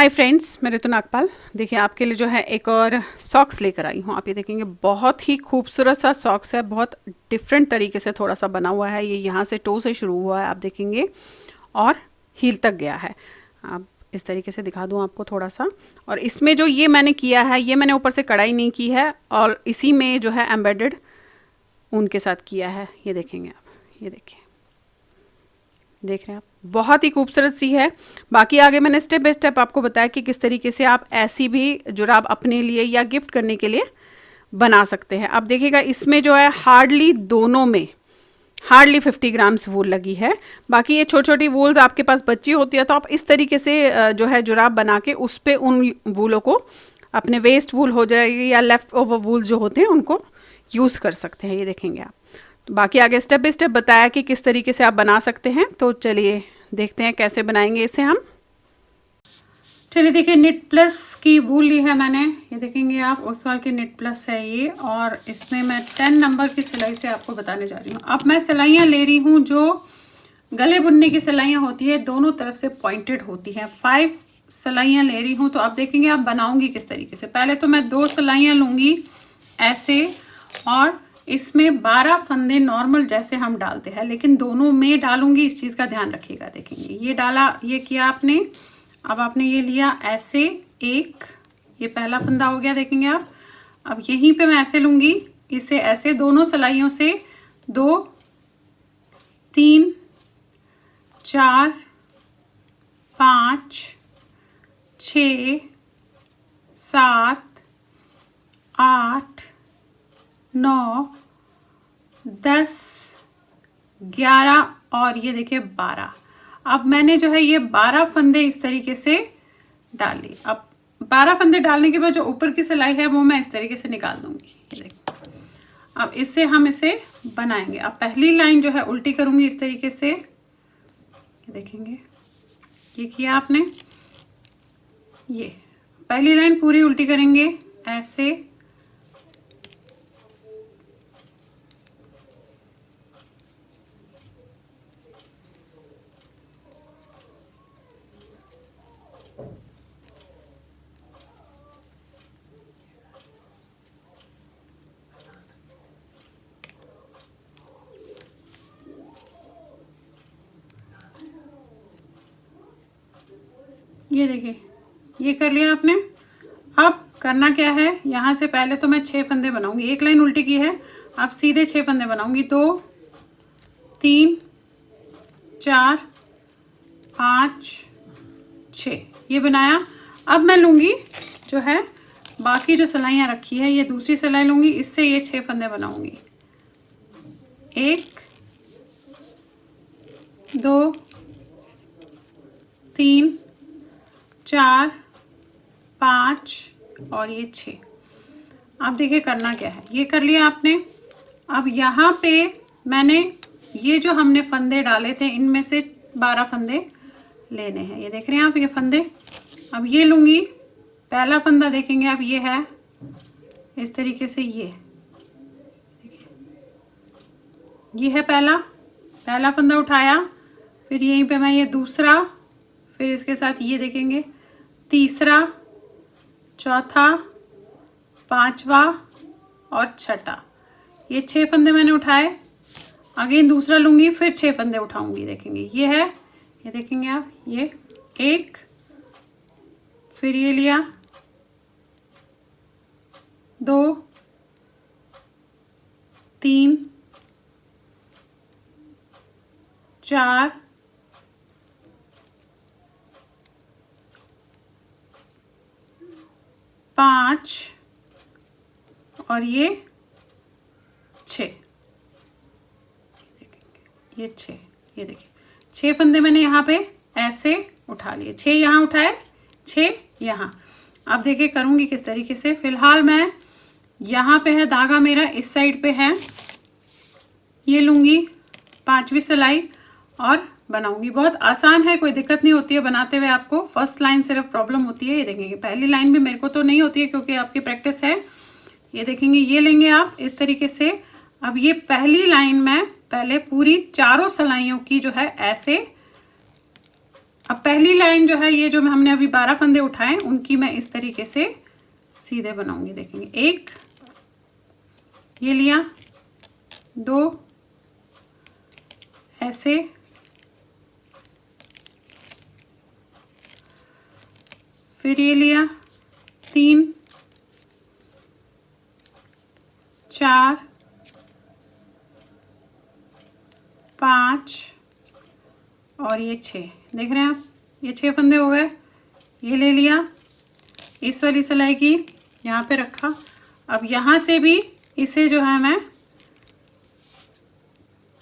Hi friends, मैं ऋतु नागपाल। देखिए आपके लिए जो है एक और सॉक्स लेकर आई हूँ। आप ये देखेंगे बहुत ही खूबसूरत सा सॉक्स है, बहुत डिफरेंट तरीके से थोड़ा सा बना हुआ है। ये यहाँ से टो से शुरू हुआ है, आप देखेंगे, और हील तक गया है। आप इस तरीके से दिखा दूँ आपको थोड़ा सा। और इसमें जो ये मैंने किया है, ये मैंने ऊपर से कढ़ाई नहीं की है और इसी में जो है एम्बेडेड ऊन के साथ किया है। ये देखेंगे आप, ये देखिए, देख रहे हैं आप, बहुत ही खूबसूरत सी है। बाकी आगे मैंने स्टेप बाय स्टेप आपको बताया कि किस तरीके से आप ऐसी भी जुराब अपने लिए या गिफ्ट करने के लिए बना सकते हैं। अब देखिएगा इसमें जो है हार्डली दोनों में हार्डली 50 ग्राम्स वूल लगी है। बाकी ये छोटी छोटी वूल्स आपके पास बची होती है तो आप इस तरीके से जो है जुराब बना के उस पर उन वूलों को, अपने वेस्ट वूल हो जाएगी या लेफ्ट ओवर वूल जो होते हैं, उनको यूज़ कर सकते हैं। ये देखेंगे आप। तो बाकी आगे स्टेप बाय स्टेप बताया कि किस तरीके से आप बना सकते हैं। तो चलिए देखते हैं कैसे बनाएंगे इसे हम। चलिए देखिए, निट प्लस की वूल ली है मैंने। ये देखेंगे आप, ओसवाल की निट प्लस है ये, और इसमें मैं 10 नंबर की सिलाई से आपको बताने जा रही हूँ। अब मैं सिलाइयाँ ले रही हूँ जो गले बुनने की सिलाइयाँ होती है, दोनों तरफ से पॉइंटेड होती हैं। 5 सिलाइयाँ ले रही हूँ। तो आप देखेंगे आप बनाऊँगी किस तरीके से। पहले तो मैं 2 सिलाइयाँ लूँगी ऐसे, और इसमें 12 फंदे नॉर्मल जैसे हम डालते हैं, लेकिन दोनों में डालूंगी, इस चीज़ का ध्यान रखिएगा। देखेंगे ये डाला, ये किया आपने। अब आपने ये लिया ऐसे एक, ये पहला फंदा हो गया, देखेंगे आप। अब यहीं पे मैं ऐसे लूँगी, इसे ऐसे दोनों सिलाइयों से 2 3 4 5 6 7 8 9 10 11 और ये देखिए 12। अब मैंने जो है ये 12 फंदे इस तरीके से डाल ली। अब 12 फंदे डालने के बाद जो ऊपर की सिलाई है वो मैं इस तरीके से निकाल दूंगी। ये देखिए, अब इससे हम इसे बनाएंगे। अब पहली लाइन जो है उल्टी करूंगी इस तरीके से। ये देखेंगे, ये किया आपने। ये पहली लाइन पूरी उल्टी करेंगे ऐसे। ये देखिए, ये कर लिया आपने। अब करना क्या है, यहाँ से पहले तो मैं 6 फंदे बनाऊंगी। एक लाइन उल्टी की है, अब सीधे 6 फंदे बनाऊंगी। 2 3 4 5 6, ये बनाया। अब मैं लूँगी जो है बाकी जो सिलाइयाँ रखी है, ये दूसरी सिलाई लूँगी, इससे ये 6 फंदे बनाऊंगी। 1 2 3 4 5 और ये 6। अब देखिए करना क्या है, ये कर लिया आपने। अब यहाँ पे मैंने ये जो हमने फंदे डाले थे, इनमें से 12 फंदे लेने हैं। ये देख रहे हैं आप, ये फंदे। अब ये लूँगी, पहला फंदा देखेंगे आप, ये है इस तरीके से। ये देखिए, ये है पहला फंदा उठाया, फिर यहीं पे मैं ये दूसरा, फिर इसके साथ ये देखेंगे तीसरा, चौथा, पांचवा और छठा। ये 6 फंदे मैंने उठाए। अगेन दूसरा लूँगी, फिर 6 फंदे उठाऊंगी। देखेंगे ये है, ये देखेंगे आप, ये एक, फिर ये लिया 2 3 4 5 और ये 6। ये 6, ये देखिए 6 फंदे मैंने यहाँ पे ऐसे उठा लिए। 6 यहाँ उठाए, 6 यहाँ। अब देखिए करूँगी किस तरीके से। फिलहाल मैं यहाँ पे है धागा, मेरा इस साइड पे है। ये लूँगी 5वीं सिलाई और बनाऊंगी। बहुत आसान है, कोई दिक्कत नहीं होती है बनाते हुए। आपको फर्स्ट लाइन सिर्फ प्रॉब्लम होती है। ये देखेंगे पहली लाइन भी मेरे को तो नहीं होती है क्योंकि आपकी प्रैक्टिस है। ये देखेंगे, ये लेंगे आप इस तरीके से। अब ये पहली लाइन में पहले पूरी चारों सिलाइयों की जो है ऐसे अब पहली लाइन जो है, ये जो हमने अभी 12 फंदे उठाए उनकी मैं इस तरीके से सीधे बनाऊंगी। देखेंगे, एक ये लिया, दो ऐसे, फिर ये लिया, तीन, चार, पाँच और ये 6। देख रहे हैं आप, ये 6 फंदे हो गए। ये ले लिया, इस वाली सिलाई की यहाँ पे रखा। अब यहाँ से भी इसे जो है मैं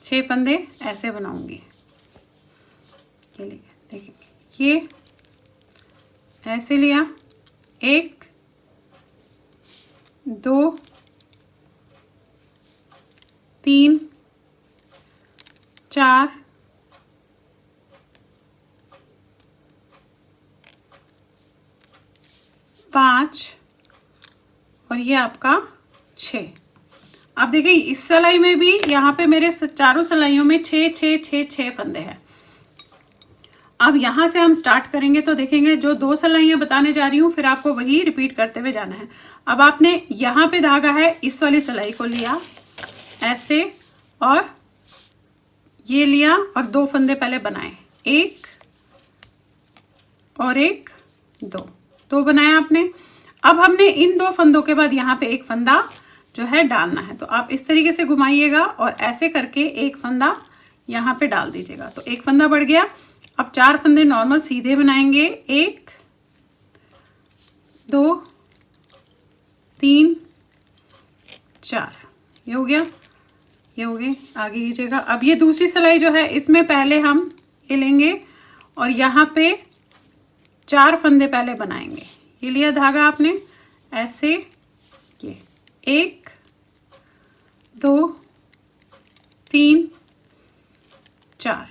6 फंदे ऐसे बनाऊंगी। ये लिए, देखिए, ये ऐसे लिया, एक, दो, तीन, चार, पाँच और ये आपका 6। अब देखिए, इस सिलाई में भी यहाँ पे मेरे चारों सिलाइयों में 6 6 6 6 फंदे हैं। अब यहाँ से हम स्टार्ट करेंगे तो देखेंगे, जो 2 सिलाइयाँ बताने जा रही हूँ फिर आपको वही रिपीट करते हुए जाना है। अब आपने यहाँ पे धागा है, इस वाली सिलाई को लिया ऐसे और ये लिया और 2 फंदे पहले बनाए, एक और एक, दो बनाया आपने। अब हमने इन 2 फंदों के बाद यहाँ पे एक फंदा जो है डालना है, तो आप इस तरीके से घुमाइएगा और ऐसे करके एक फंदा यहाँ पे डाल दीजिएगा, तो एक फंदा बढ़ गया। अब 4 फंदे नॉर्मल सीधे बनाएंगे, एक, दो, तीन, चार, ये हो गया, ये हो गए। आगे कीजिएगा। अब ये दूसरी सिलाई जो है, इसमें पहले हम ये लेंगे और यहाँ पे 4 फंदे पहले बनाएंगे। ये लिया धागा आपने ऐसे, ये एक, दो, तीन, चार।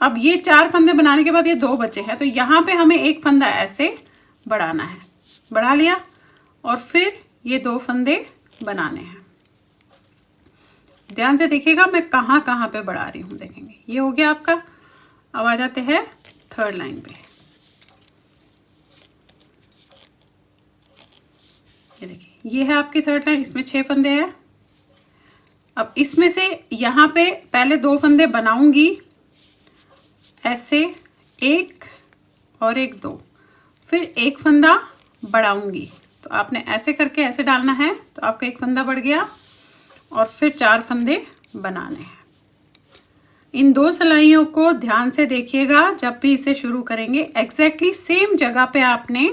अब ये 4 फंदे बनाने के बाद ये 2 बचे हैं, तो यहाँ पे हमें एक फंदा ऐसे बढ़ाना है, बढ़ा लिया और फिर ये 2 फंदे बनाने हैं। ध्यान से देखिएगा मैं कहाँ कहाँ पे बढ़ा रही हूँ। देखेंगे, ये हो गया आपका। अब आ जाते हैं 3rd लाइन पे। ये देखिए, ये है आपकी 3rd लाइन, इसमें 6 फंदे हैं। अब इसमें से यहाँ पे पहले 2 फंदे बनाऊंगी ऐसे, एक और एक, दो, फिर एक फंदा बढ़ाऊंगी। तो आपने ऐसे करके ऐसे डालना है, तो आपका एक फंदा बढ़ गया और फिर 4 फंदे बनाने हैं। इन 2 सिलाइयों को ध्यान से देखिएगा जब भी इसे शुरू करेंगे। एग्जैक्टली सेम जगह पे आपने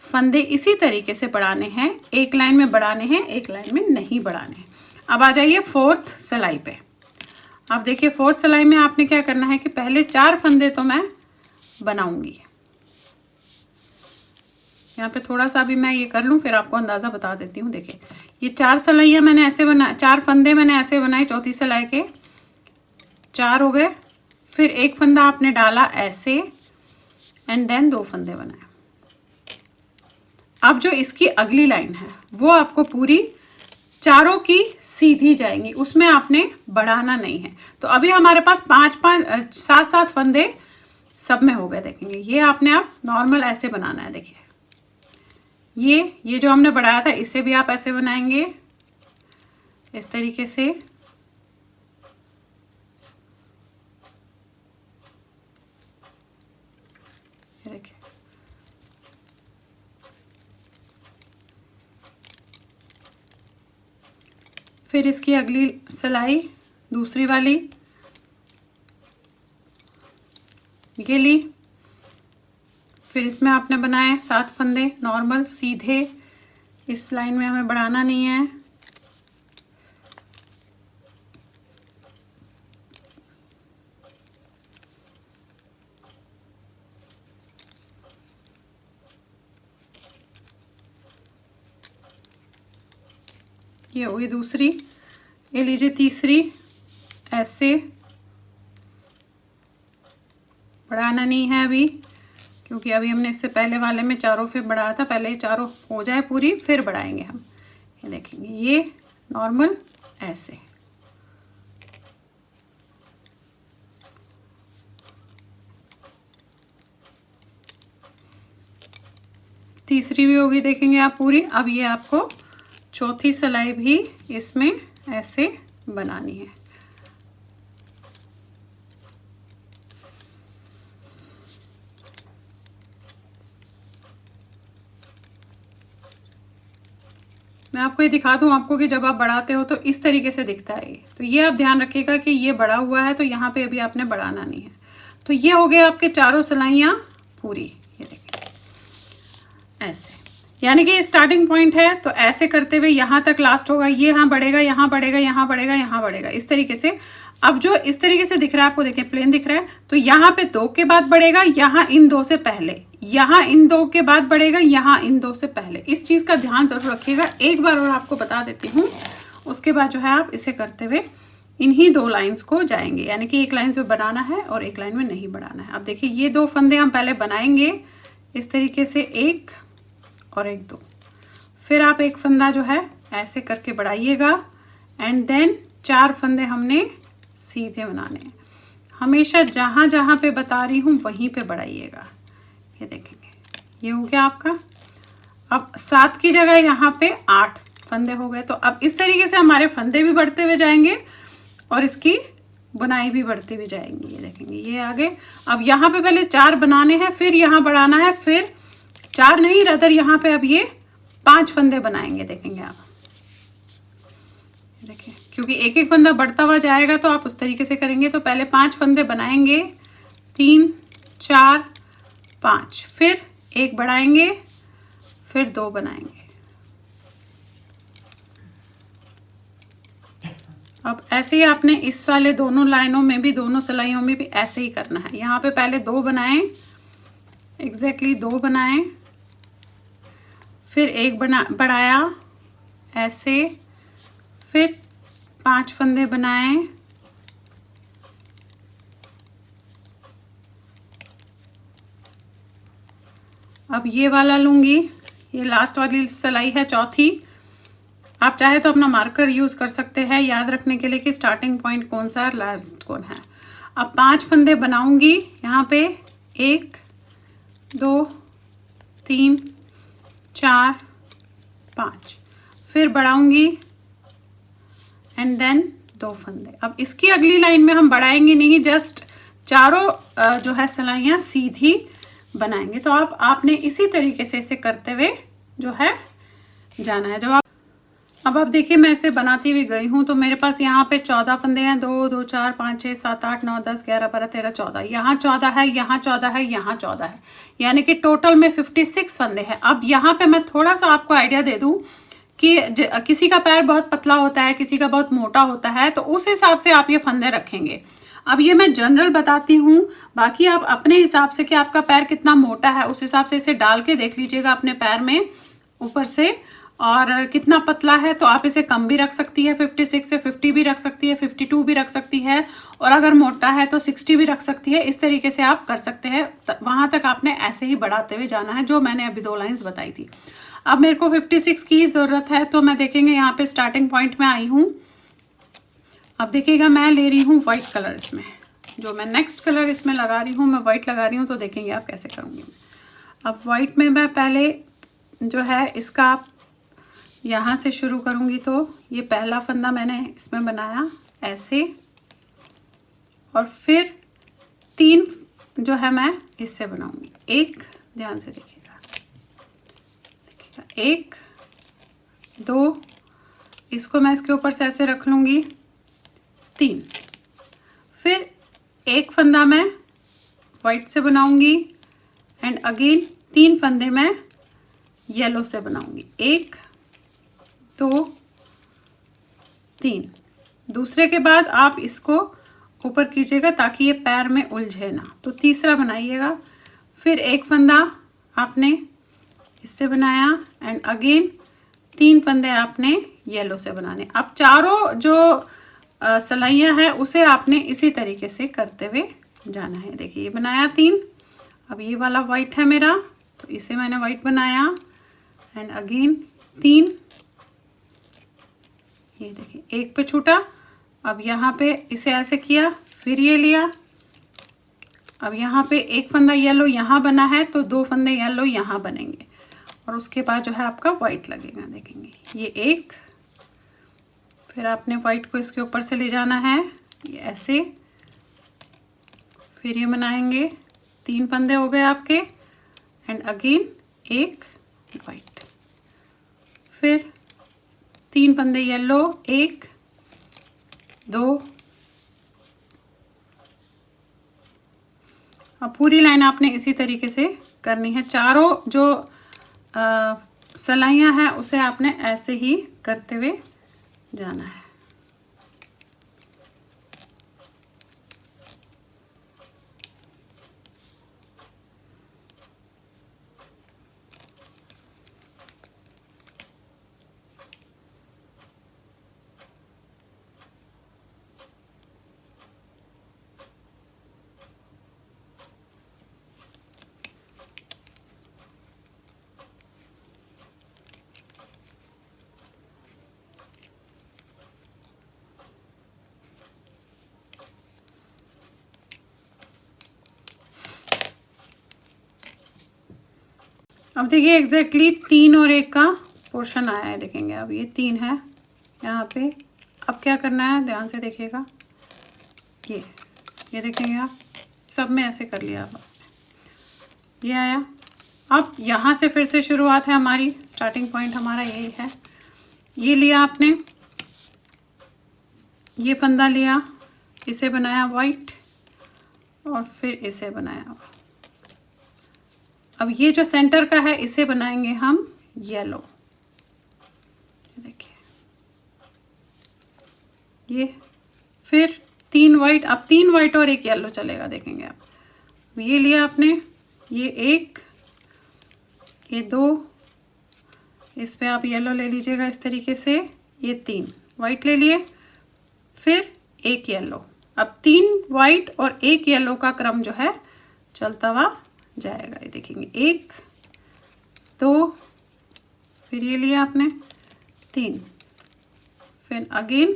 फंदे इसी तरीके से बढ़ाने हैं, एक लाइन में बढ़ाने हैं, एक लाइन में नहीं बढ़ाने हैं। अब आ जाइए 4th सिलाई पे। अब देखिए 4th सिलाई में आपने क्या करना है कि पहले 4 फंदे तो मैं बनाऊंगी। यहाँ पे थोड़ा सा भी मैं ये कर लूँ, फिर आपको अंदाज़ा बता देती हूँ। देखिए, ये 4 सिलाइयाँ मैंने ऐसे बना, 4 फंदे मैंने ऐसे बनाए, चौथी सिलाई के 4 हो गए। फिर एक फंदा आपने डाला ऐसे एंड देन 2 फंदे बनाए। अब जो इसकी अगली लाइन है वो आपको पूरी चारों की सीधी जाएंगी, उसमें आपने बढ़ाना नहीं है। तो अभी हमारे पास 7 फंदे सब में हो गए। देखेंगे, ये आपने आप नॉर्मल ऐसे बनाना है। देखिए, ये जो हमने बढ़ाया था इसे भी आप ऐसे बनाएंगे, इस तरीके से। देखिए, फिर इसकी अगली सिलाई दूसरी वाली ये ली, फिर इसमें आपने बनाए 7 फंदे नॉर्मल सीधे, इस लाइन में हमें बढ़ाना नहीं है। ये हुई दूसरी, ये लीजिए तीसरी, ऐसे बढ़ाना नहीं है अभी, क्योंकि अभी हमने इससे पहले वाले में चारों फिर बढ़ाया था। पहले चारों हो जाए पूरी फिर बढ़ाएंगे हम। ये देखेंगे, ये नॉर्मल ऐसे, तीसरी भी होगी, देखेंगे आप पूरी। अब ये आपको चौथी सिलाई भी इसमें ऐसे बनानी है। मैं आपको ये दिखा दूं आपको कि जब आप बढ़ाते हो तो इस तरीके से दिखता है ये। तो ये आप ध्यान रखिएगा कि ये बढ़ा हुआ है तो यहाँ पे अभी आपने बढ़ाना नहीं है। तो ये हो गया आपके चारों सिलाइयाँ पूरी। ये देखिए ऐसे, यानी कि स्टार्टिंग पॉइंट है तो ऐसे करते हुए यहाँ तक लास्ट होगा। ये यहाँ बढ़ेगा, यहाँ बढ़ेगा, यहाँ बढ़ेगा, यहाँ बढ़ेगा, इस तरीके से। अब जो इस तरीके से दिख रहा है आपको, देखें प्लेन दिख रहा है, तो यहाँ पे 2 के बाद बढ़ेगा, यहाँ इन 2 से पहले, यहाँ इन 2 के बाद बढ़ेगा, यहाँ इन 2 से पहले। इस चीज़ का ध्यान जरूर रखिएगा। एक बार और आपको बता देती हूँ, उसके बाद जो है आप इसे करते हुए इन्हीं 2 लाइंस को जाएंगे, यानी कि एक लाइन में बनाना है और एक लाइन में नहीं बढ़ाना है। अब देखिए ये 2 फंदे हम पहले बनाएंगे इस तरीके से, 1 और 1 2, फिर आप एक फंदा जो है ऐसे करके बढ़ाइएगा एंड देन 4 फंदे हमने सीधे बनाने हैं। हमेशा जहाँ जहाँ पे बता रही हूँ वहीं पे बढ़ाइएगा। ये देखेंगे ये हो गया आपका। अब 7 की जगह यहाँ पे 8 फंदे हो गए। तो अब इस तरीके से हमारे फंदे भी बढ़ते हुए जाएंगे और इसकी बुनाई भी बढ़ती हुई जाएंगी। ये देखेंगे ये आगे। अब यहाँ पे पहले 4 बनाने हैं, फिर यहाँ बढ़ाना है, फिर 4 नहीं रदर यहाँ पे अब ये 5 फंदे बनाएंगे। देखेंगे आप, देखिए क्योंकि एक एक फंदा बढ़ता हुआ जाएगा तो आप उस तरीके से करेंगे। तो पहले 5 फंदे बनाएंगे, 3 4 5, फिर 1 बढ़ाएंगे, फिर 2 बनाएंगे। अब ऐसे ही आपने इस वाले दोनों लाइनों में भी, दोनों सिलाइयों में भी ऐसे ही करना है। यहाँ पे पहले 2 बनाएं, एग्जैक्टली 2 बनाएं, फिर 1 बढ़ाया ऐसे, फिर 5 फंदे बनाएं, अब ये वाला लूँगी, ये लास्ट वाली सिलाई है चौथी। आप चाहे तो अपना मार्कर यूज़ कर सकते हैं याद रखने के लिए कि स्टार्टिंग पॉइंट कौन सा है, लास्ट कौन है। अब 5 फंदे बनाऊंगी यहाँ पे, 1 2 3 4 5, फिर बढ़ाऊंगी एंड देन 2 फंदे। अब इसकी अगली लाइन में हम बढ़ाएंगे नहीं, जस्ट चारों जो है सिलाइयाँ सीधी बनाएंगे। तो आपने इसी तरीके से इसे करते हुए जो है जाना है। जब अब आप देखिए मैं इसे बनाती हुई गई हूँ तो मेरे पास यहाँ पे 14 फंदे हैं, 2 2 4 5 6 7 8 9 10 11 12 13 14, यहाँ 14 है, यहाँ 14 है, यहाँ 14 है, यानी कि टोटल में 56 फंदे हैं। अब यहाँ पे मैं थोड़ा सा आपको आइडिया दे दूँ कि किसी का पैर बहुत पतला होता है, किसी का बहुत मोटा होता है, तो उस हिसाब से आप ये फंदे रखेंगे। अब ये मैं जनरल बताती हूँ, बाकी आप अपने हिसाब से कि आपका पैर कितना मोटा है उस हिसाब से इसे डाल के देख लीजिएगा अपने पैर में ऊपर से, और कितना पतला है तो आप इसे कम भी रख सकती है, 56 से 50 भी रख सकती है, 52 भी रख सकती है, और अगर मोटा है तो 60 भी रख सकती है। इस तरीके से आप कर सकते हैं। वहाँ तक आपने ऐसे ही बढ़ाते हुए जाना है जो मैंने अभी 2 लाइंस बताई थी। अब मेरे को 56 की ज़रूरत है तो मैं देखेंगे यहाँ पे स्टार्टिंग पॉइंट में आई हूँ। अब देखिएगा मैं ले रही हूँ वाइट कलर, इसमें जो मैं नेक्स्ट कलर इसमें लगा रही हूँ मैं वाइट लगा रही हूँ। तो देखेंगे आप कैसे करूँगी। अब वाइट में मैं पहले जो है इसका आप यहाँ से शुरू करूँगी। तो ये पहला फंदा मैंने इसमें बनाया ऐसे, और फिर 3 जो है मैं इससे बनाऊँगी। 1, ध्यान से देखिएगा, 1 2, इसको मैं इसके ऊपर से ऐसे रख लूँगी, 3, फिर 1 फंदा मैं वाइट से बनाऊँगी एंड अगेन 3 फंदे मैं येलो से बनाऊँगी, 1 2 3। दूसरे के बाद आप इसको ऊपर कीजिएगा ताकि ये पैर में उलझे ना। तो तीसरा बनाइएगा, फिर 1 फंदा आपने इससे बनाया एंड अगेन 3 फंदे आपने येलो से बनाने। अब चारों जो सिलाइयाँ हैं उसे आपने इसी तरीके से करते हुए जाना है। देखिए ये बनाया 3, अब ये वाला वाइट है मेरा तो इसे मैंने वाइट बनाया एंड अगेन 3, ये देखिए 1 पे छूटा। अब यहाँ पे इसे ऐसे किया, फिर ये लिया। अब यहाँ पे 1 फंदा येलो यहाँ बना है तो 2 फंदे येलो यहाँ बनेंगे, और उसके बाद जो है आपका वाइट लगेगा। देखेंगे ये एक, फिर आपने वाइट को इसके ऊपर से ले जाना है ये ऐसे, फिर ये बनाएंगे 3 फंदे हो गए आपके, एंड अगेन एक वाइट, फिर 3 फंदे येलो, 1 2, अब पूरी लाइन आपने इसी तरीके से करनी है। चारों जो सलाइयाँ हैं उसे आपने ऐसे ही करते हुए जाना है। अब देखिए एग्जैक्टली 3 और 1 का पोर्शन आया है। देखेंगे अब ये 3 है यहाँ पे। अब क्या करना है, ध्यान से देखिएगा, ये देखेंगे आप, सब में ऐसे कर लिया। अब ये आया। अब यहाँ से फिर से शुरुआत है हमारी, स्टार्टिंग पॉइंट हमारा यही है। ये लिया आपने, ये फंदा लिया, इसे बनाया वाइट और फिर इसे बनाया। अब ये जो सेंटर का है इसे बनाएंगे हम येलो। देखिए ये, फिर 3 वाइट, अब 3 वाइट और 1 येलो चलेगा। देखेंगे आप, ये लिया आपने, ये 1, ये 2, इस पे आप येलो ले लीजिएगा इस तरीके से, ये 3 वाइट ले लिए, फिर 1 येलो। अब 3 वाइट और 1 येलो का क्रम जो है चलता हुआ जाएगा। ये देखेंगे 1 2, फिर ये लिया आपने 3, फिर अगेन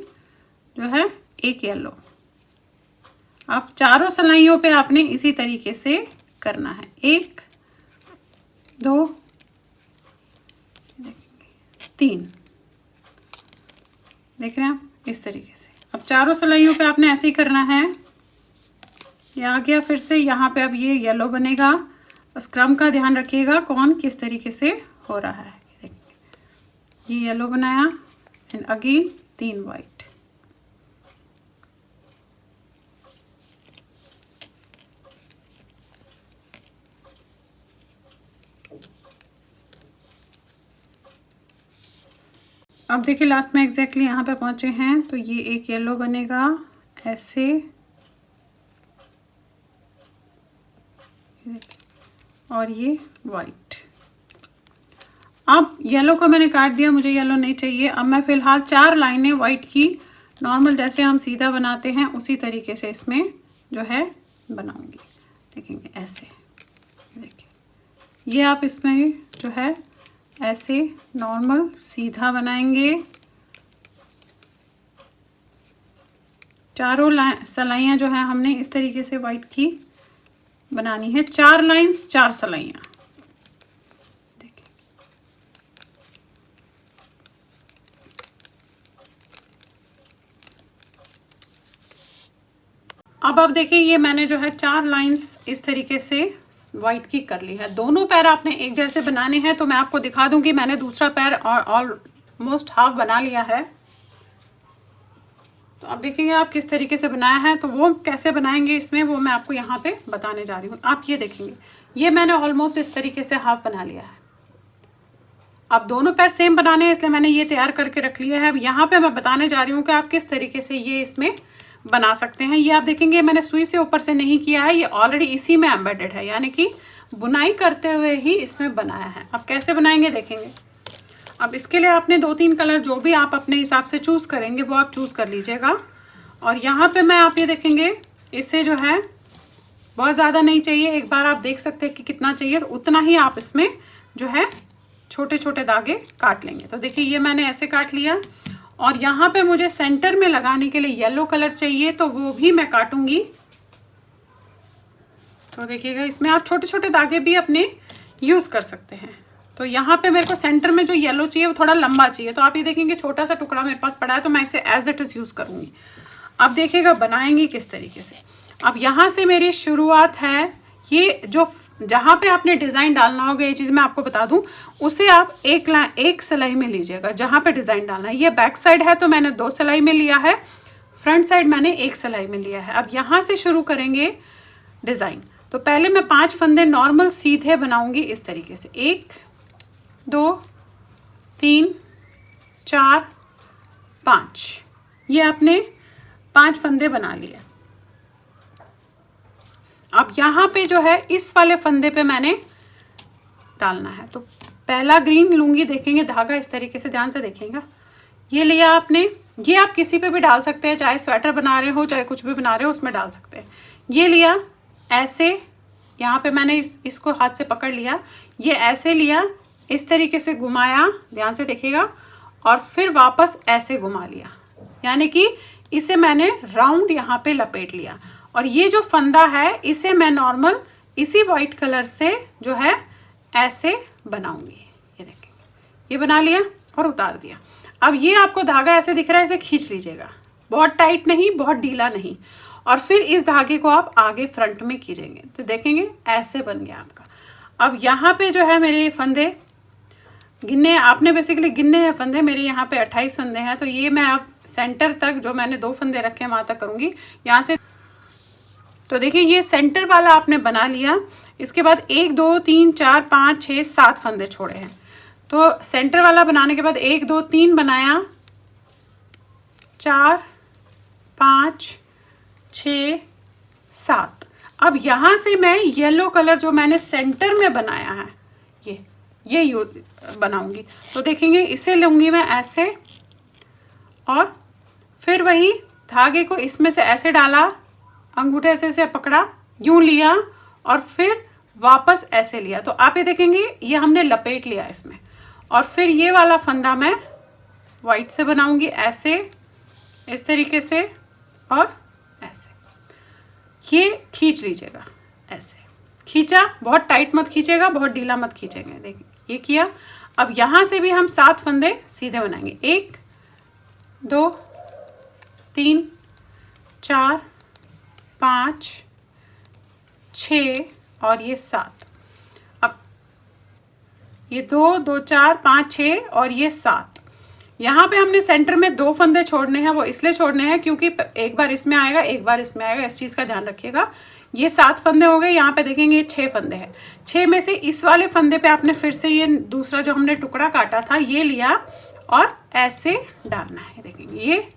जो है 1 येलो। अब चारों सलाइयों पे आपने इसी तरीके से करना है, 1 2 3, देख रहे हैं आप, इस तरीके से। अब चारों सलाइयों पे आपने ऐसे ही करना है। ये आ गया फिर से यहाँ पे, अब ये येलो बनेगा। बस क्रम का ध्यान रखिएगा कौन किस तरीके से हो रहा है। ये येलो बनाया एंड अगेन 3 वाइट। अब देखिए लास्ट में एग्जैक्टली यहाँ पे पहुँचे हैं, तो ये एक येलो बनेगा ऐसे, और ये वाइट। अब येलो को मैंने काट दिया, मुझे येलो नहीं चाहिए। अब मैं फ़िलहाल 4 लाइनें वाइट की नॉर्मल जैसे हम सीधा बनाते हैं उसी तरीके से इसमें जो है बनाऊंगी। देखेंगे ऐसे, देखिए ये आप इसमें जो है ऐसे नॉर्मल सीधा बनाएंगे। चारों सलाइयाँ जो है हमने इस तरीके से वाइट की बनानी है। 4 लाइंस 4 सलाइयाँ। देखिए अब आप देखिए ये मैंने जो है 4 लाइंस इस तरीके से वाइट की कर ली है। दोनों पैर आपने एक जैसे बनाने हैं, तो मैं आपको दिखा दूंगी। मैंने दूसरा पैर और ऑलमोस्ट हाफ बना लिया है। तो अब देखेंगे आप किस तरीके से बनाया है, तो वो कैसे बनाएंगे इसमें वो मैं आपको यहाँ पे बताने जा रही हूँ। आप ये देखेंगे, ये मैंने ऑलमोस्ट इस तरीके से हाफ बना लिया है। अब दोनों पैर सेम बनाने हैं इसलिए मैंने ये तैयार करके रख लिया है। अब यहाँ पे मैं बताने जा रही हूँ कि आप किस तरीके से ये इसमें बना सकते हैं। ये आप देखेंगे मैंने सुई से ऊपर से नहीं किया है, ये ऑलरेडी इसी में एम्बेडेड है, यानी कि बुनाई करते हुए ही इसमें बनाया है। अब कैसे बनाएंगे देखेंगे। अब इसके लिए आपने 2-3 कलर जो भी आप अपने हिसाब से चूज़ करेंगे वो आप चूज़ कर लीजिएगा। और यहाँ पे मैं आप ये देखेंगे इससे जो है बहुत ज़्यादा नहीं चाहिए, एक बार आप देख सकते हैं कि कितना चाहिए, तो उतना ही आप इसमें जो है छोटे छोटे धागे काट लेंगे। तो देखिए ये मैंने ऐसे काट लिया। और यहाँ पे मुझे सेंटर में लगाने के लिए येलो कलर चाहिए, तो वो भी मैं काटूंगी। तो देखिएगा इसमें आप छोटे छोटे धागे भी अपने यूज़ कर सकते हैं। तो यहाँ पे मेरे को सेंटर में जो येलो चाहिए वो थोड़ा लंबा चाहिए, तो आप ये देखेंगे छोटा सा टुकड़ा मेरे पास पड़ा है, तो मैं इसे एज इट इज़ यूज़ करूँगी। अब देखिएगा बनाएंगे किस तरीके से। अब यहाँ से मेरी शुरुआत है, ये जो जहाँ पे आपने डिज़ाइन डालना होगा, ये चीज़ मैं आपको बता दूँ, उसे आप एक सिलाई में लीजिएगा जहाँ पे डिज़ाइन डालना है। ये बैक साइड है तो मैंने 2 सिलाई में लिया है, फ्रंट साइड मैंने 1 सिलाई में लिया है। अब यहाँ से शुरू करेंगे डिज़ाइन। तो पहले मैं 5 फंदे नॉर्मल सीधे बनाऊंगी इस तरीके से, 1 2 3 4 5। ये आपने 5 फंदे बना लिए। अब यहाँ पे जो है इस वाले फंदे पे मैंने डालना है, तो पहला ग्रीन लूँगी, देखेंगे धागा इस तरीके से, ध्यान से देखेंगे। ये लिया आपने, ये आप किसी पे भी डाल सकते हैं, चाहे स्वेटर बना रहे हो चाहे कुछ भी बना रहे हो उसमें डाल सकते हैं। ये लिया ऐसे, यहाँ पे मैंने इसको हाथ से पकड़ लिया, ये ऐसे लिया, इस तरीके से घुमाया, ध्यान से देखिएगा, और फिर वापस ऐसे घुमा लिया, यानी कि इसे मैंने राउंड यहाँ पे लपेट लिया। और ये जो फंदा है इसे मैं नॉर्मल इसी वाइट कलर से जो है ऐसे बनाऊंगी। ये देखिए, ये बना लिया और उतार दिया। अब ये आपको धागा ऐसे दिख रहा है, इसे खींच लीजिएगा, बहुत टाइट नहीं, बहुत ढीला नहीं, और फिर इस धागे को आप आगे फ्रंट में खींचेंगे तो देखेंगे ऐसे बन गया आपका। अब यहाँ पे जो है मेरे फंदे गिनने, आपने बेसिकली गिनने हैं फंदे, मेरे यहाँ पे 28 फंदे हैं, तो ये मैं अब सेंटर तक जो मैंने 2 फंदे रखे हैं वहाँ तक करूँगी यहाँ से। तो देखिए ये सेंटर वाला आपने बना लिया, इसके बाद 1 2 3 4 5 6 7 फंदे छोड़े हैं। तो सेंटर वाला बनाने के बाद 1 2 3 बनाया, 4 5 6 7। अब यहाँ से मैं येलो कलर जो मैंने सेंटर में बनाया है ये बनाऊंगी। तो देखेंगे इसे लूँगी मैं ऐसे, और फिर वही धागे को इसमें से ऐसे डाला, अंगूठे से पकड़ा, यूं लिया और फिर वापस ऐसे लिया। तो आप ये देखेंगे ये हमने लपेट लिया इसमें। और फिर ये वाला फंदा मैं वाइट से बनाऊंगी ऐसे, इस तरीके से और ऐसे। ये खींच लीजिएगा, ऐसे खींचा, बहुत टाइट मत खींचेगा, बहुत ढीला मत खींचेंगे। देखिए ये किया। अब यहाँ से भी हम 7 फंदे सीधे बनाएंगे, 1 2 3 4 5 6 और ये 7। अब ये 2 2 4 5 6 और ये 7। यहाँ पे हमने सेंटर में 2 फंदे छोड़ने हैं, वो इसलिए छोड़ने हैं क्योंकि एक बार इसमें आएगा एक बार इसमें आएगा, इस चीज़ का ध्यान रखिएगा। ये 7 फंदे हो गए, यहाँ पे देखेंगे 6 फंदे हैं। 6 में से इस वाले फंदे पे आपने फिर से ये दूसरा जो हमने टुकड़ा काटा था ये लिया और ऐसे डालना है, देखेंगे ये,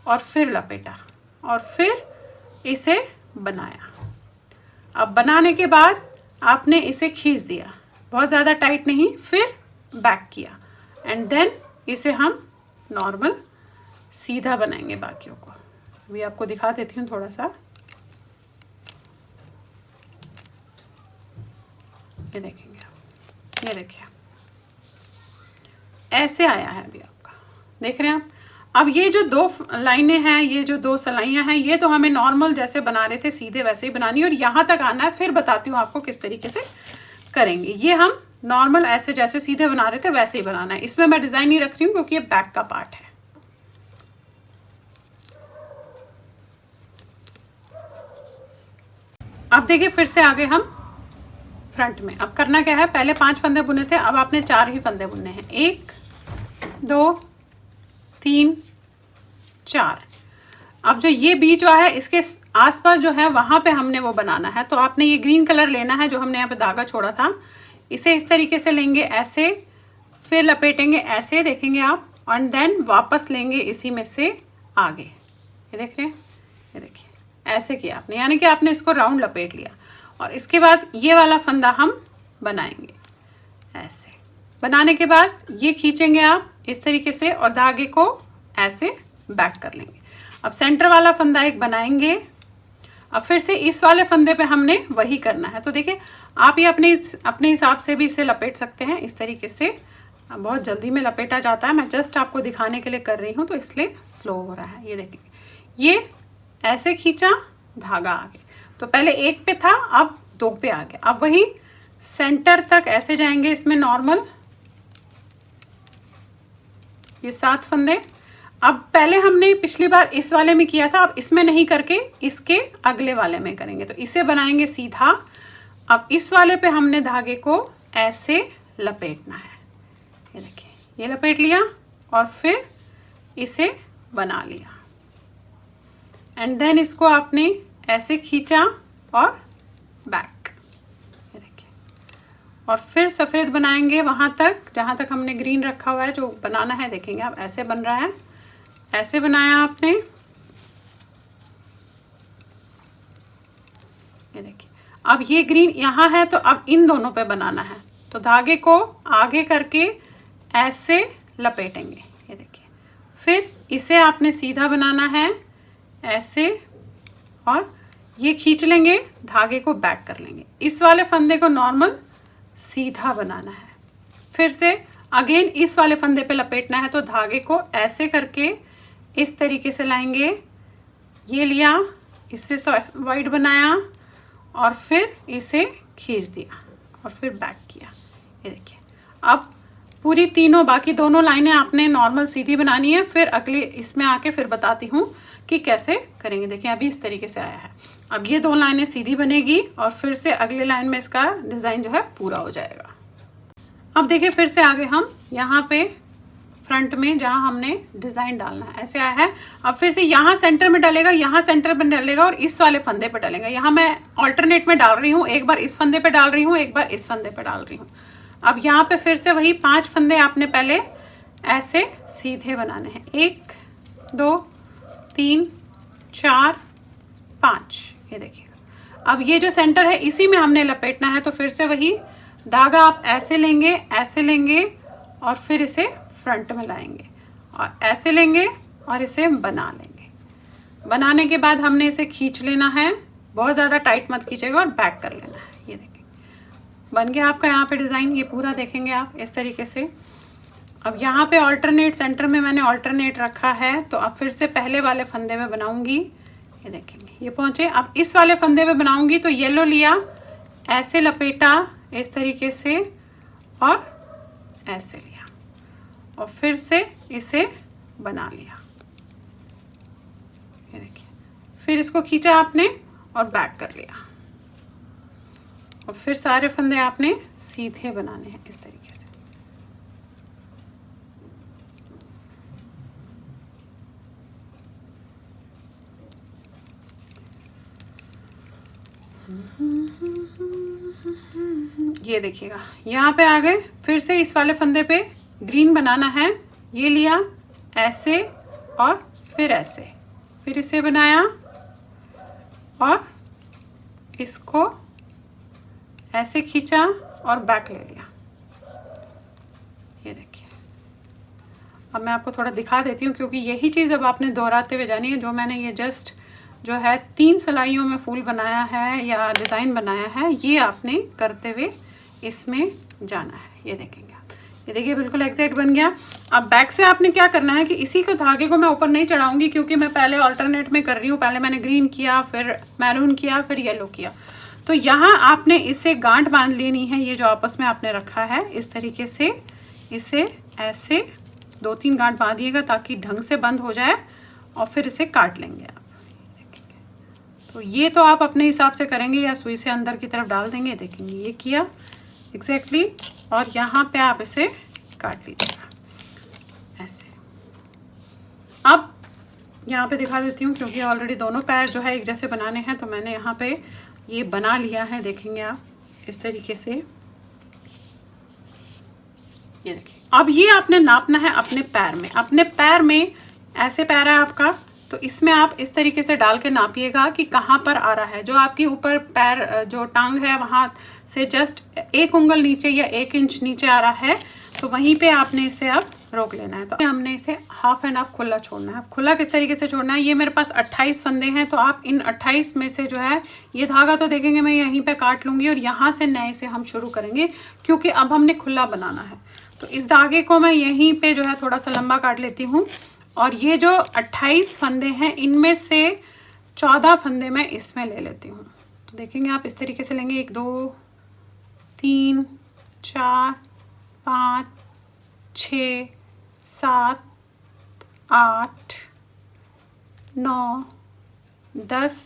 और फिर लपेटा और फिर इसे बनाया। अब बनाने के बाद आपने इसे खींच दिया, बहुत ज़्यादा टाइट नहीं, फिर बैक किया एंड देन इसे हम नॉर्मल सीधा बनाएंगे बाकियों को। अभी आपको दिखा देती हूँ थोड़ा सा। ये देखेंगे आप, ये देखिए ऐसे आया है अभी आपका, देख रहे हैं आप। अब ये जो 2 लाइनें हैं, ये जो 2 सिलाइयाँ हैं, ये तो हमें नॉर्मल जैसे बना रहे थे सीधे वैसे ही बनानी है और यहाँ तक आना है। फिर बताती हूँ आपको किस तरीके से करेंगे। ये हम नॉर्मल ऐसे जैसे सीधे बना रहे थे वैसे ही बनाना है। इसमें मैं डिज़ाइन नहीं रख रही हूँ क्योंकि ये बैक का पार्ट है। अब देखिए फिर से आगे हम फ्रंट में। अब करना क्या है, पहले 5 फंदे बुने थे, अब आपने 4 ही फंदे बुनने हैं, 1 2 3 4। अब जो ये बीच हुआ है इसके आसपास जो है वहाँ पे हमने वो बनाना है। तो आपने ये ग्रीन कलर लेना है जो हमने यहाँ पे धागा छोड़ा था, इसे इस तरीके से लेंगे ऐसे, फिर लपेटेंगे ऐसे, देखेंगे आप, और देन वापस लेंगे इसी में से आगे। ये देख रहे हैं, ये देखिए ऐसे किया आपने, यानी कि आपने इसको राउंड लपेट लिया। और इसके बाद ये वाला फंदा हम बनाएंगे ऐसे। बनाने के बाद ये खींचेंगे आप इस तरीके से और धागे को ऐसे बैक कर लेंगे। अब सेंटर वाला फंदा एक बनाएंगे। अब फिर से इस वाले फंदे पे हमने वही करना है। तो देखिए आप ये अपने हिसाब से भी इसे लपेट सकते हैं इस तरीके से। बहुत जल्दी में लपेटा जाता है, मैं जस्ट आपको दिखाने के लिए कर रही हूँ तो इसलिए स्लो हो रहा है। ये देखिए ये ऐसे खींचा, धागा आगे, तो पहले 1 पे था अब 2 पे आ गया। अब वही सेंटर तक ऐसे जाएंगे इसमें नॉर्मल, ये 7 फंदे। अब पहले हमने पिछली बार इस वाले में किया था, अब इसमें नहीं करके इसके अगले वाले में करेंगे। तो इसे बनाएंगे सीधा। अब इस वाले पे हमने धागे को ऐसे लपेटना है, ये देखिए, ये लपेट लिया और फिर इसे बना लिया एंड देन इसको आपने ऐसे खींचा और बैक, ये देखिए। और फिर सफ़ेद बनाएंगे वहाँ तक जहाँ तक हमने ग्रीन रखा हुआ है, जो बनाना है देखेंगे आप, ऐसे बन रहा है, ऐसे बनाया आपने, ये देखिए। अब ये ग्रीन यहाँ है तो अब इन दोनों पे बनाना है, तो धागे को आगे करके ऐसे लपेटेंगे, ये देखिए। फिर इसे आपने सीधा बनाना है ऐसे, और ये खींच लेंगे, धागे को बैक कर लेंगे। इस वाले फंदे को नॉर्मल सीधा बनाना है, फिर से अगेन इस वाले फंदे पे लपेटना है, तो धागे को ऐसे करके इस तरीके से लाएंगे, ये लिया, इससे वाइड बनाया और फिर इसे खींच दिया और फिर बैक किया, ये देखिए। अब पूरी तीनों बाकी दोनों लाइनें आपने नॉर्मल सीधी बनानी है, फिर अगली इसमें आके फिर बताती हूँ कि कैसे करेंगे। देखिए अभी इस तरीके से आया है। अब ये 2 लाइनें सीधी बनेगी और फिर से अगली लाइन में इसका डिज़ाइन जो है पूरा हो जाएगा। अब देखिए फिर से आगे हम यहाँ पे फ्रंट में जहाँ हमने डिज़ाइन डालना है ऐसे आया है। अब फिर से यहाँ सेंटर में डलेगा, यहाँ सेंटर में डलेगा और इस वाले फंदे पे डलेगा। यहाँ मैं ऑल्टरनेट में डाल रही हूँ, एक बार इस फंदे पे डाल रही हूँ, एक बार इस फंदे पे डाल रही हूँ। अब यहाँ पे फिर से वही 5 फंदे आपने पहले ऐसे सीधे बनाने हैं, 1 2 3 4 5, ये देखिएगा। अब ये जो सेंटर है इसी में हमने लपेटना है, तो फिर से वही धागा आप ऐसे लेंगे और फिर इसे फ्रंट में लाएंगे और ऐसे लेंगे और इसे बना लेंगे। बनाने के बाद हमने इसे खींच लेना है, बहुत ज़्यादा टाइट मत खींचेगा, और बैक कर लेना है, ये देखिए बन गया आपका यहाँ पे डिज़ाइन। ये पूरा देखेंगे आप इस तरीके से। अब यहाँ पे ऑल्टरनेट सेंटर में मैंने ऑल्टरनेट रखा है, तो अब फिर से पहले वाले फंदे में बनाऊंगी, ये देखेंगे ये पहुँचे। अब इस वाले फंदे में बनाऊंगी तो येलो लिया, ऐसे लपेटा इस तरीके से और ऐसे लिया और फिर से इसे बना लिया, ये देखिए। फिर इसको खींचा आपने और बैक कर लिया और फिर सारे फंदे आपने सीधे बनाने हैं इस तरीके से। ये देखिएगा यहाँ पे आ गए। फिर से इस वाले फंदे पे ग्रीन बनाना है, ये लिया ऐसे और फिर ऐसे, फिर इसे बनाया और इसको ऐसे खींचा और बैक ले लिया, ये देखिए। अब मैं आपको थोड़ा दिखा देती हूँ, क्योंकि यही चीज़ अब आपने दोहराते हुए जानी है। जो मैंने ये जस्ट जो है 3 सिलाइयों में फूल बनाया है या डिज़ाइन बनाया है, ये आपने करते हुए इसमें जाना है, ये देखेंगे आप। ये देखिए बिल्कुल एग्जैक्ट बन गया। अब बैक से आपने क्या करना है कि इसी को धागे को मैं ऊपर नहीं चढ़ाऊंगी, क्योंकि मैं पहले ऑल्टरनेट में कर रही हूँ। पहले मैंने ग्रीन किया, फिर मैरून किया, फिर येलो किया। तो यहाँ आपने इससे गांठ बांध लेनी है, ये जो आपस में आपने रखा है इस तरीके से इसे ऐसे 2-3 गांठ बांधिएगा ताकि ढंग से बंद हो जाए और फिर इसे काट लेंगे आप। तो ये तो आप अपने हिसाब से करेंगे या सुई से अंदर की तरफ डाल देंगे, देखेंगे ये किया एग्जैक्टली। और यहाँ पे आप इसे काट लीजिएगा ऐसे। अब यहाँ पे दिखा देती हूँ, क्योंकि ऑलरेडी दोनों पैर जो है एक जैसे बनाने हैं, तो मैंने यहाँ पे ये बना लिया है, देखेंगे आप इस तरीके से, ये देखिए। अब ये आपने नापना है अपने पैर में। अपने पैर में ऐसे पैर है आपका, तो इसमें आप इस तरीके से डाल के नापिएगा कि कहाँ पर आ रहा है। जो आपकी ऊपर पैर जो टांग है वहाँ से जस्ट 1 उंगल नीचे या 1 इंच नीचे आ रहा है, तो वहीं पे आपने इसे अब रोक लेना है। तो हमने इसे हाफ एंड हाफ खुला छोड़ना है। खुला किस तरीके से छोड़ना है, ये मेरे पास 28 फंदे हैं, तो आप इन 28 में से जो है ये धागा तो देखेंगे मैं यहीं पे काट लूँगी और यहाँ से नए से हम शुरू करेंगे, क्योंकि अब हमने खुला बनाना है। तो इस धागे को मैं यहीं पे जो है थोड़ा सा लंबा काट लेती हूँ, और ये जो 28 फंदे हैं इनमें से 14 फंदे मैं इसमें ले लेती हूँ। तो देखेंगे आप इस तरीके से लेंगे, 1 2 3 4 5 6 7 8 9 10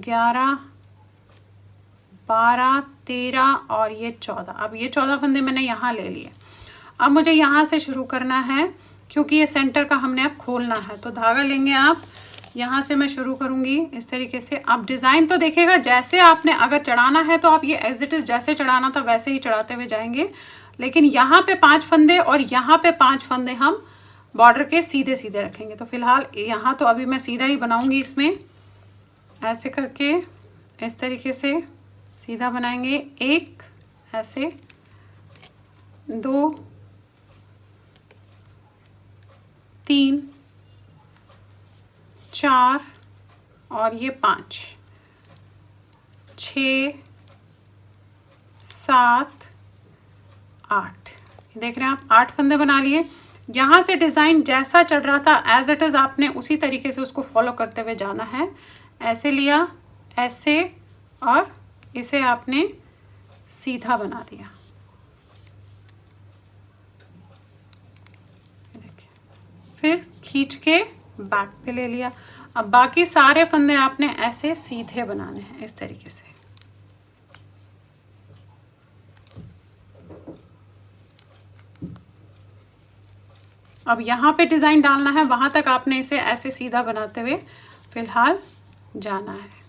11 12 13 और ये 14। अब ये 14 फंदे मैंने यहाँ ले लिए। अब मुझे यहाँ से शुरू करना है क्योंकि ये सेंटर का हमने अब खोलना है। तो धागा लेंगे आप, यहाँ से मैं शुरू करूँगी इस तरीके से। आप डिज़ाइन तो देखिएगा जैसे आपने अगर चढ़ाना है तो आप ये एज इट इज़ जैसे चढ़ाना था वैसे ही चढ़ाते हुए जाएंगे, लेकिन यहाँ पे 5 फंदे और यहाँ पे 5 फंदे हम बॉर्डर के सीधे सीधे रखेंगे। तो फिलहाल यहाँ तो अभी मैं सीधा ही बनाऊँगी, इसमें ऐसे करके इस तरीके से सीधा बनाएंगे। 1 ऐसे, 2 3 4 और ये 5 6 7 8। देख रहे हैं आप 8 फंदे बना लिए। यहाँ से डिज़ाइन जैसा चल रहा था एज इट इज़ आपने उसी तरीके से उसको फॉलो करते हुए जाना है। ऐसे लिया, ऐसे, और इसे आपने सीधा बना दिया। फिर खींच के बैक पे ले लिया। अब बाकी सारे फंदे आपने ऐसे सीधे बनाने हैं इस तरीके से। अब यहाँ पे डिज़ाइन डालना है, वहाँ तक आपने इसे ऐसे सीधा बनाते हुए फिलहाल जाना है।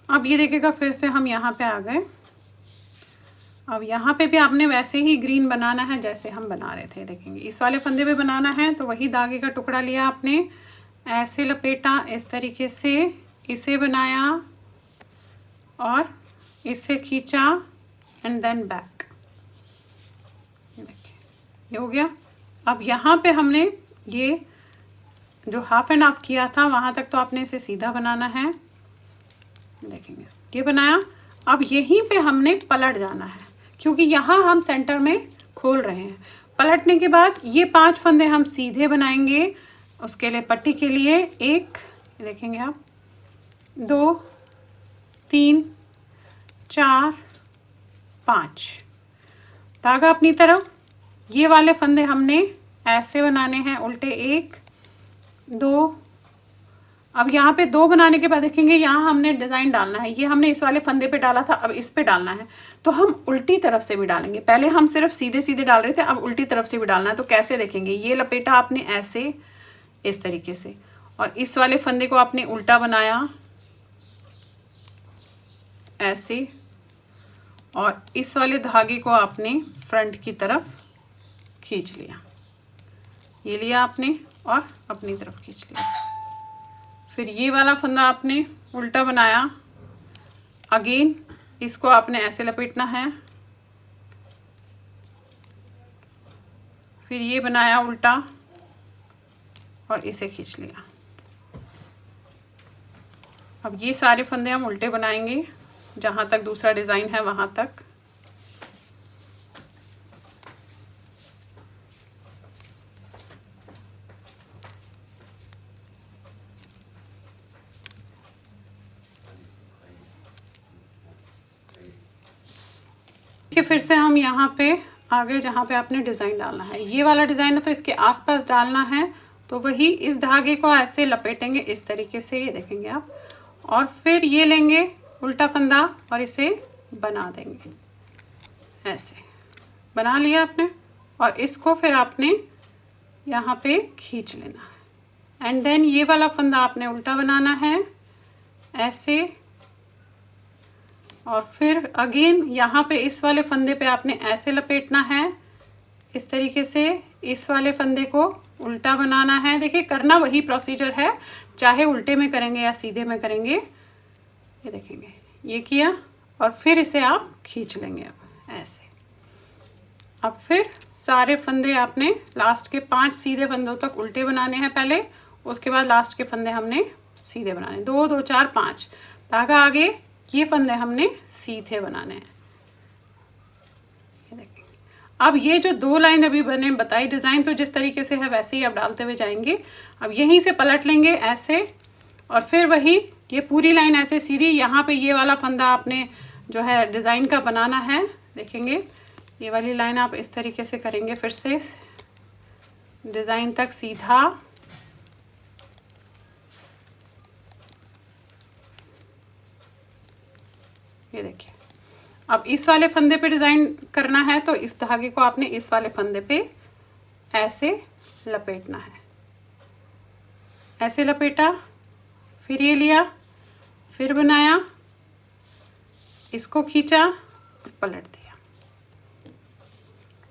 अब ये देखिएगा फिर से हम यहाँ पे आ गए। अब यहाँ पे भी आपने वैसे ही ग्रीन बनाना है जैसे हम बना रहे थे। देखेंगे इस वाले फंदे पे बनाना है तो वही धागे का टुकड़ा लिया आपने, ऐसे लपेटा इस तरीके से, इसे बनाया और इसे खींचा एंड देन बैक। देखिए ये हो गया। अब यहाँ पे हमने ये जो हाफ एंड हाफ किया था वहाँ तक तो आपने इसे सीधा बनाना है। देखेंगे ये बनाया। अब यहीं पे हमने पलट जाना है क्योंकि यहाँ हम सेंटर में खोल रहे हैं। पलटने के बाद ये 5 फंदे हम सीधे बनाएंगे। उसके लिए पट्टी के लिए 1, देखेंगे आप, 2 3 4 5, धागा अपनी तरफ। ये वाले फंदे हमने ऐसे बनाने हैं उल्टे, 1 2। अब यहाँ पे 2 बनाने के बाद देखेंगे यहाँ हमने डिज़ाइन डालना है। ये हमने इस वाले फंदे पे डाला था, अब इस पे डालना है तो हम उल्टी तरफ से भी डालेंगे। पहले हम सिर्फ सीधे सीधे डाल रहे थे, अब उल्टी तरफ से भी डालना है। तो कैसे देखेंगे, ये लपेटा आपने ऐसे इस तरीके से, और इस वाले फंदे को आपने उल्टा बनाया ऐसे, और इस वाले धागे को आपने फ्रंट की तरफ खींच लिया। ये लिया आपने और अपनी तरफ खींच लिया। फिर ये वाला फंदा आपने उल्टा बनाया, अगेन इसको आपने ऐसे लपेटना है। फिर ये बनाया उल्टा और इसे खींच लिया। अब ये सारे फंदे हम उल्टे बनाएंगे जहाँ तक दूसरा डिज़ाइन है वहाँ तक। कि फिर से हम यहाँ पे आगे जहाँ पे आपने डिज़ाइन डालना है, ये वाला डिज़ाइन है तो इसके आसपास डालना है। तो वही इस धागे को ऐसे लपेटेंगे इस तरीके से, ये देखेंगे आप, और फिर ये लेंगे उल्टा फंदा और इसे बना देंगे। ऐसे बना लिया आपने, और इसको फिर आपने यहाँ पे खींच लेना है। एंड देन ये वाला फंदा आपने उल्टा बनाना है ऐसे, और फिर अगेन यहाँ पे इस वाले फंदे पे आपने ऐसे लपेटना है इस तरीके से। इस वाले फंदे को उल्टा बनाना है। देखिए करना वही प्रोसीजर है, चाहे उल्टे में करेंगे या सीधे में करेंगे। ये देखेंगे ये किया, और फिर इसे आप खींच लेंगे अब ऐसे। अब फिर सारे फंदे आपने लास्ट के 5 सीधे फंदों तक उल्टे बनाने हैं पहले, उसके बाद लास्ट के फंदे हमने सीधे बनाने, 2 2 4 5 धागा आगे, ये फंदे हमने सीधे बनाने हैं। ये देखिए, अब ये जो 2 लाइन अभी बने बताई, डिज़ाइन तो जिस तरीके से है वैसे ही अब डालते हुए जाएंगे। अब यहीं से पलट लेंगे ऐसे, और फिर वही ये पूरी लाइन ऐसे सीधी, यहाँ पे ये वाला फंदा आपने जो है डिज़ाइन का बनाना है। देखेंगे ये वाली लाइन आप इस तरीके से करेंगे, फिर से डिज़ाइन तक सीधा, ये देखिए। अब इस वाले फंदे पे डिज़ाइन करना है तो इस धागे को आपने इस वाले फंदे पे ऐसे लपेटना है, ऐसे लपेटा, फिर ये लिया, फिर बनाया, इसको खींचा और पलट दिया,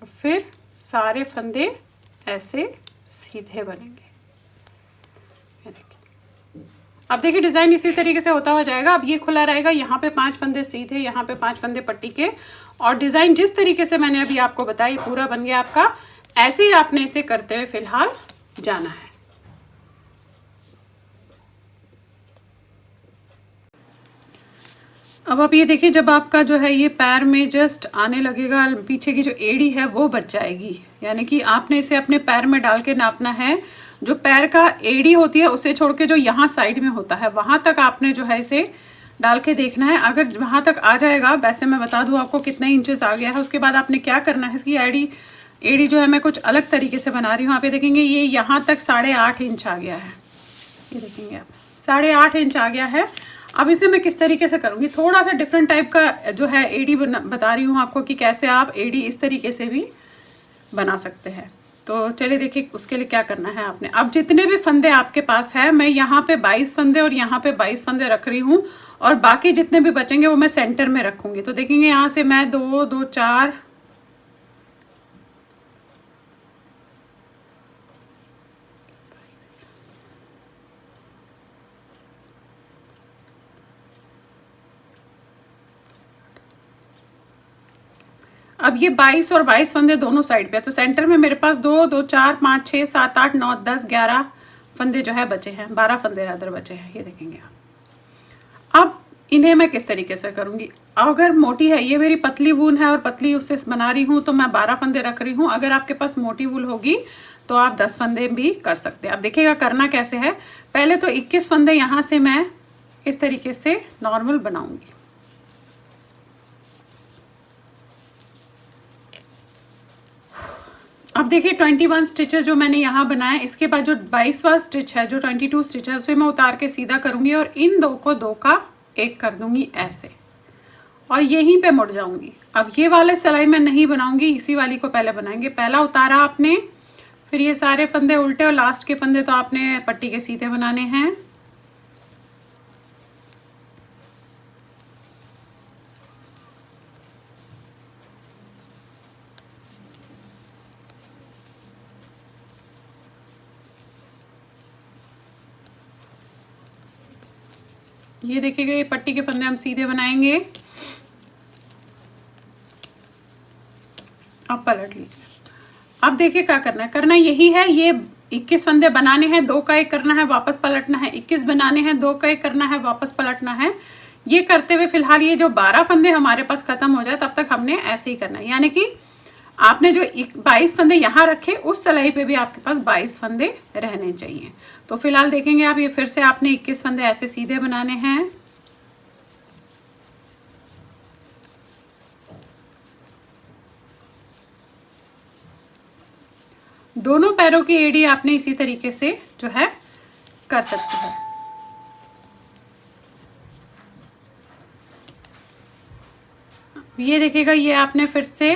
और फिर सारे फंदे ऐसे सीधे बनेंगे। अब देखिए डिज़ाइन इसी तरीके से होता हुआ जाएगा। अब ये खुला रहेगा, यहाँ पे 5 फंदे सीधे, यहाँ पे 5 फंदे पट्टी के, और डिज़ाइन जिस तरीके से मैंने अभी आपको बताई पूरा बन गया आपका। ऐसे ही आपने इसे करते हुए फिलहाल जाना है। अब आप ये देखिए, जब आपका जो है ये पैर में जस्ट आने लगेगा, पीछे की जो एड़ी है वो बच जाएगी, यानी कि आपने इसे अपने पैर में डाल के नापना है। जो पैर का एड़ी होती है उसे छोड़ के जो यहाँ साइड में होता है वहां तक आपने जो है इसे डाल के देखना है। अगर वहां तक आ जाएगा, वैसे मैं बता दूं आपको कितने इंचेस आ गया है, उसके बाद आपने क्या करना है, इसकी एड़ी जो है मैं कुछ अलग तरीके से बना रही हूँ। आप ये देखेंगे ये यहाँ तक 8.5 इंच आ गया है, ये देखेंगे आप 8.5 इंच आ गया है। अब इसे मैं किस तरीके से करूँगी, थोड़ा सा डिफरेंट टाइप का जो है एड़ी बता रही हूँ आपको कि कैसे आप एड़ी इस तरीके से भी बना सकते हैं। तो चलिए देखिए उसके लिए क्या करना है आपने। अब जितने भी फंदे आपके पास है, मैं यहाँ पे 22 फंदे और यहाँ पे 22 फंदे रख रही हूँ, और बाकी जितने भी बचेंगे वो मैं सेंटर में रखूंगी। तो देखेंगे यहाँ से मैं 2 2 4 अब ये 22 और 22 फंदे दोनों साइड पे है, तो सेंटर में मेरे पास 2 2 4 5 6 7 8 9 10 11 फंदे जो है बचे हैं, 12 फंदे रादर बचे हैं, ये देखेंगे आप। अब इन्हें मैं किस तरीके से करूंगी, अगर मोटी है, ये मेरी पतली वूल है और पतली उससे बना रही हूँ, तो मैं 12 फंदे रख रही हूँ। अगर आपके पास मोटी वूल होगी तो आप 10 फंदे भी कर सकते हैं। अब देखिएगा करना कैसे है। पहले तो 21 फंदे यहाँ से मैं इस तरीके से नॉर्मल बनाऊंगी। अब देखिए 21 स्टिचेस जो मैंने यहाँ बनाए, इसके बाद जो 22वां स्टिच है, जो 22 स्टिच है, उसे मैं उतार के सीधा करूंगी और इन दो को 2 का 1 कर दूंगी ऐसे, और यहीं पे मुड़ जाऊंगी। अब ये वाले सिलाई मैं नहीं बनाऊंगी, इसी वाली को पहले बनाएंगे। पहला उतारा आपने, फिर ये सारे फंदे उल्टे और लास्ट के फंदे तो आपने पट्टी के सीधे बनाने हैं। ये देखिएगा ये पट्टी के फंदे हम सीधे बनाएंगे। अब पलट लीजिए। अब देखिए क्या करना है, करना यही है, ये 21 फंदे बनाने हैं, 2 का 1 करना है, वापस पलटना है। 21 बनाने हैं, 2 का 1 करना है, वापस पलटना है। ये करते हुए फिलहाल ये जो 12 फंदे हमारे पास खत्म हो जाए तब तक हमने ऐसे ही करना है। यानी कि आपने जो 22 फंदे यहाँ रखे, उस सिलाई पे भी आपके पास 22 फंदे रहने चाहिए। तो फिलहाल देखेंगे आप, ये फिर से आपने 21 फंदे ऐसे सीधे बनाने हैं। दोनों पैरों की एड़ी आपने इसी तरीके से जो है कर सकते हैं। ये देखिएगा ये आपने फिर से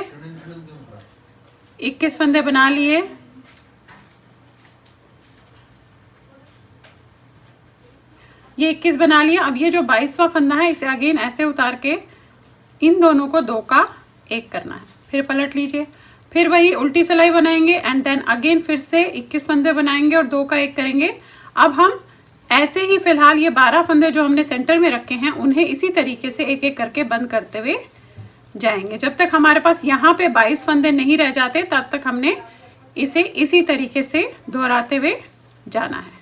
21 फंदे बना लिए। ये 21 बना लिया। अब ये जो 22वां फंदा है, इसे अगेन ऐसे उतार के इन दोनों को 2 का 1 करना है। फिर पलट लीजिए, फिर वही उल्टी सिलाई बनाएंगे एंड देन अगेन फिर से 21 फंदे बनाएंगे और 2 का 1 करेंगे। अब हम ऐसे ही फिलहाल ये 12 फंदे जो हमने सेंटर में रखे हैं, उन्हें इसी तरीके से एक एक करके बंद करते हुए जाएंगे। जब तक हमारे पास यहाँ पे 22 फंदे नहीं रह जाते, तब तक हमने इसे इसी तरीके से दोहराते हुए जाना है।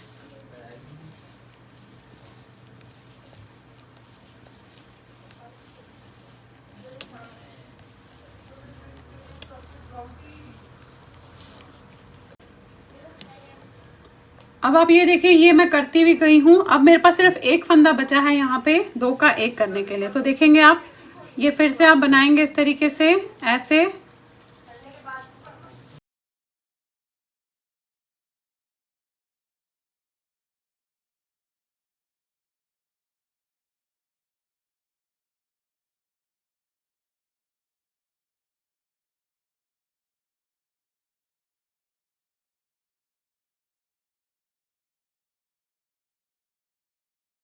अब आप ये देखिए, ये मैं करती भी गई हूँ। अब मेरे पास सिर्फ एक फंदा बचा है यहाँ पे 2 का 1 करने के लिए। तो देखेंगे आप, ये फिर से आप बनाएंगे इस तरीके से, ऐसे।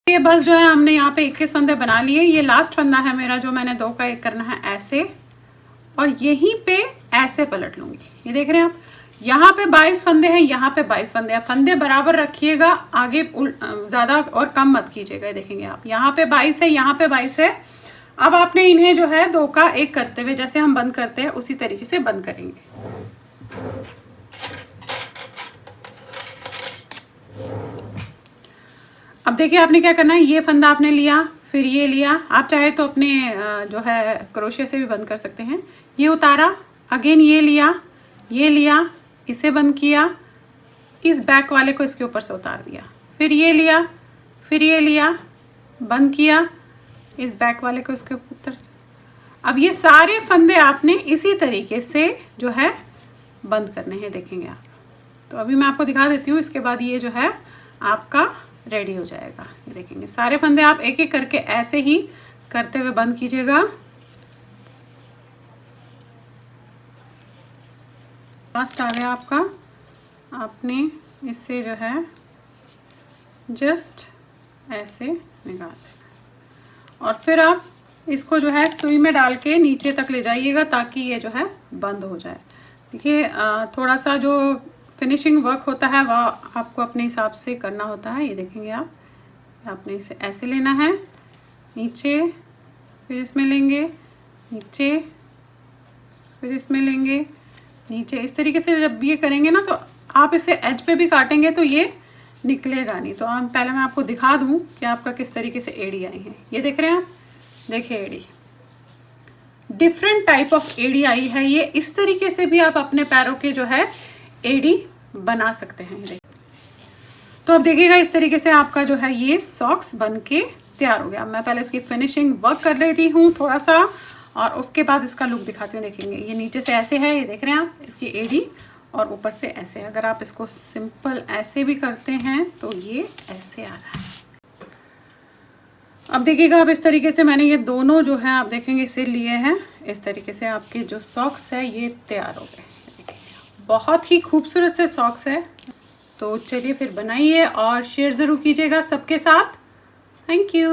ये बस जो है हमने यहाँ पे 21 फंदे बना लिए। ये लास्ट फंदा है मेरा जो मैंने 2 का 1 करना है, ऐसे। और यहीं पे ऐसे पलट लूंगी। ये देख रहे हैं आप, यहाँ पे 22 फंदे हैं, यहाँ पे 22 फंदे हैं। फंदे बराबर रखिएगा, आगे ज्यादा और कम मत कीजिएगा। ये देखेंगे आप, यहाँ पे 22 है, यहाँ पे 22 है। अब आपने इन्हें जो है 2 का 1 करते हुए, जैसे हम बंद करते हैं उसी तरीके से बंद करेंगे। अब देखिए आपने क्या करना है, ये फंदा आपने लिया, फिर ये लिया। आप चाहे तो अपने जो है क्रोशिया से भी बंद कर सकते हैं। ये उतारा, अगेन ये लिया, इसे बंद किया, इस बैक वाले को इसके ऊपर से उतार दिया, फिर ये लिया, फिर ये लिया, बंद किया, इस बैक वाले को इसके ऊपर से। अब ये सारे फंदे आपने इसी तरीके से जो है बंद करने हैं, देखेंगे आप। तो अभी मैं आपको दिखा देती हूँ, इसके बाद ये जो है आपका रेडी हो जाएगा। ये देखेंगे सारे फंदे आप एक एक करके ऐसे ही करते हुए बंद कीजिएगा। लास्ट आ गया आपका, आपने इससे जो है जस्ट ऐसे निकाल देना और फिर आप इसको जो है सुई में डाल के नीचे तक ले जाइएगा ताकि ये जो है बंद हो जाए। देखिए थोड़ा सा जो फिनिशिंग वर्क होता है वह आपको अपने हिसाब से करना होता है। ये देखेंगे आप, आपने इसे ऐसे लेना है, नीचे, फिर इसमें लेंगे, नीचे, फिर इसमें लेंगे, नीचे। इस तरीके से जब ये करेंगे ना तो आप इसे एज पे भी काटेंगे तो ये निकलेगा नहीं। तो पहले मैं आपको दिखा दूँ कि आपका किस तरीके से एड़ी आई है। ये देख रहे हैं आप, देखिए एड़ी, डिफरेंट टाइप ऑफ एड़ी आई है। ये इस तरीके से भी आप अपने पैरों के जो है एड़ी बना सकते हैं। देखिए, तो अब देखिएगा इस तरीके से आपका जो है ये सॉक्स बन के तैयार हो गया। मैं पहले इसकी फिनिशिंग वर्क कर लेती हूँ थोड़ा सा और उसके बाद इसका लुक दिखाती हूँ। देखेंगे ये नीचे से ऐसे है, ये देख रहे हैं आप, इसकी एड़ी, और ऊपर से ऐसे। अगर आप इसको सिंपल ऐसे भी करते हैं तो ये ऐसे आ रहा है। अब देखिएगा, अब इस तरीके से मैंने ये दोनों जो है आप देखेंगे सिल लिए हैं। इस तरीके से आपके जो सॉक्स है ये तैयार हो गए। बहुत ही खूबसूरत से सॉक्स है। तो चलिए फिर बनाइए और शेयर ज़रूर कीजिएगा सबके साथ। Thank you.